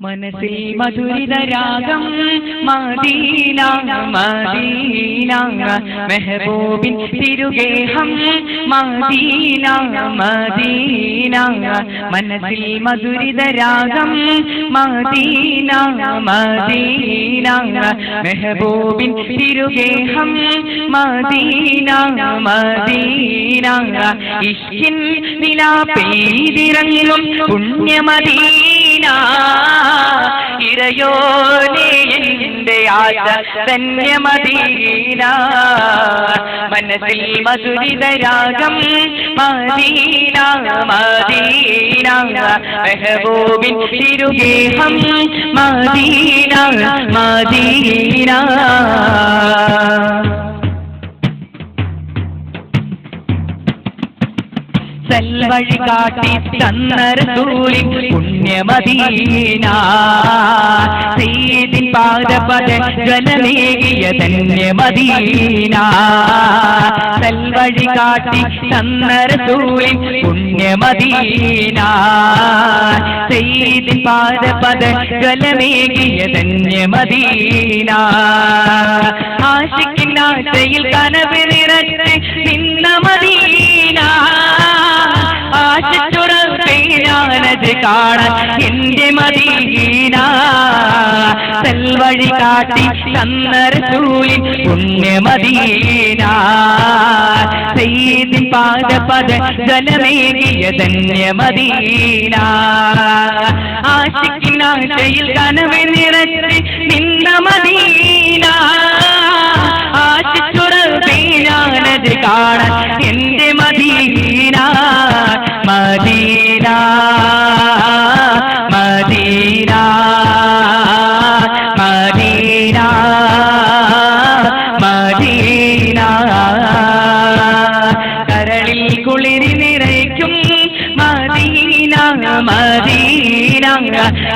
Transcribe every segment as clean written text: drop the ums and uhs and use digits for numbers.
മനസ്സിൽ മധുരിതരാഗം Medina Medina മെഹബൂബിൻ തിരുഗേഹം Medina Medina മനസ്സിൽ മധുരിതരാഗം Medina Medina മെഹബൂബിൻ തിരുഗേഹം Medina Medina ഇഷ്കിൻ Nila പെയ്തിറങ്ങും പുണ്യമദീന ഇരയോനേ എന്റെ ആശ ധന്യമദീന മനസ്സിൽ മധുരിതരാഗം മദീന മദീന മെഹബൂബിൻ തിരുഗേഹം മദീന മദീന സൽവഴി കാട്ടി തന്ന റസൂലിൻ പുണ്യമദീന സയ്യിദിൻ പാദപദ ജലമേകിയ ധന്യമദീന സൽവഴി കാട്ടി തന്ന റസൂലിൻ പുണ്യമദീന സയ്യിദിൻ പാദപദ ജലമേകിയ ധന്യമദീന ആശിക്കിൻ ആശയിൽ കനവ് നിറച്ച് നിന്ന മദീന ആശിച്ചുറപ്പേനാനത് കാണാൻ എന്റെ മദീന സൽവഴി കാട്ടി തന്ന റസൂലിൻ പുണ്യമദീന സയ്യിദിൻ പാദപദ ജലമേകിയ ധന്യമദീന ആശിക്കിൻ ആശയിൽ കനവ് നിറച്ച് നിന്ന മദീന ആശിച്ചുറപ്പേനാനത് കാണാൻ എന്റെ Medina Medina Medina Medina Medina കരളിൽ കുളിരി നിറയ്ക്കും മദീന മദീന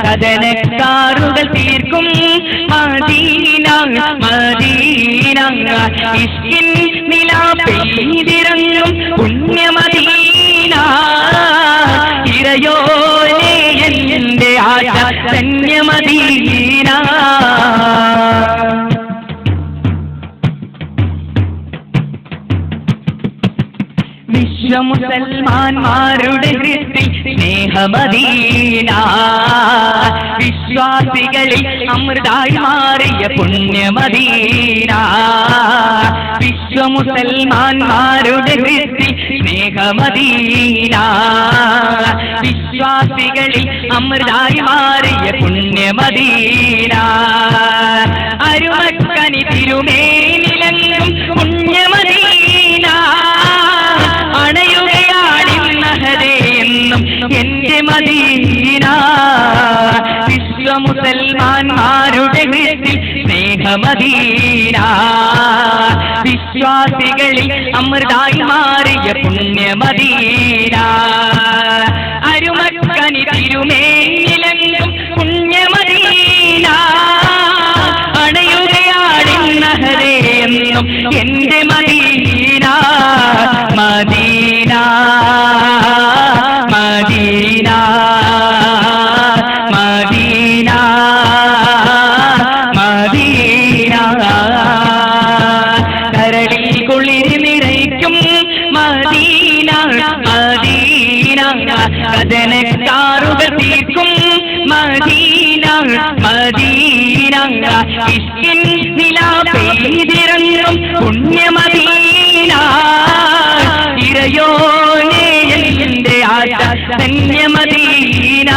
കഥനക്കാറുകൾ തീർക്കും മദീന മദീന ഇഷ്കിൻ നിലാ പെയ്തിറങ്ങും പുണ്യമദീന ഇരയോനേ എന്റെ ആശ ധന്യമദീന വിശ്വമുസൽമാന്മാരുടെ ഹൃത്തിൽ സ്നേഹമദീന വിശ്വാസികളിൽ അമൃതായി മാറിയ പുണ്യമദീന വിശ്വമുസൽമാന്മാരുടെ ഹൃത്തിൽ സ്നേഹമദീന വിശ്വാസികളിൽ അമൃതായി മാറിയ പുണ്യമദീന അരുമക്കനി തിരുമേനിലങ്ങും പുണ്യമദീന അണയുകയാണെന്നും എന്റെ മദീന വിശ്വമുസൽമാന്മാരുടെ ഹൃത്തിൽ സ്നേഹമദീന വിശ്വാസികളിൽ അമൃതായി മാറിയ പുണ്യമദീന അരുമക്കനി തിരുമേനിലങ്ങും പുണ്യമദീന അണയുകയാണെന്നും എന്റെ Medina Medina Medina Medina Medina കരളിൽ കുളിരി നിറയ്ക്കും മദീന മദീന കഥനക്കാറുകൾ തീർക്കും മദീന മദീന ഇഷ്കിൻ നിലാ പെയ്തിറങ്ങും പുണ്യമദീന ഇരയോനേ എന്റെ ആശ ധന്യമദീന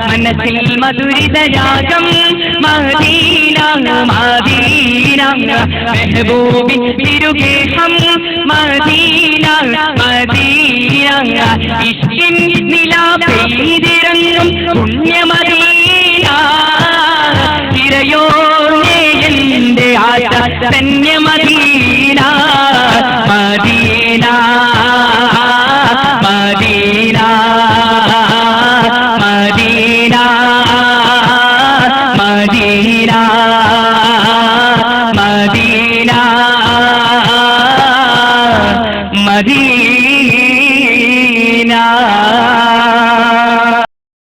മനസ്സിൽ മധുരിതരാഗം Medina Medina മെഹബൂബിൻ തിരുഗേഹം Medina Medina ഇഷ്കിൻ Nila പെയ്തിറങ്ങും പുണ്യമദീന ഇരയോനേ എന്റെ ആശ ധന്യ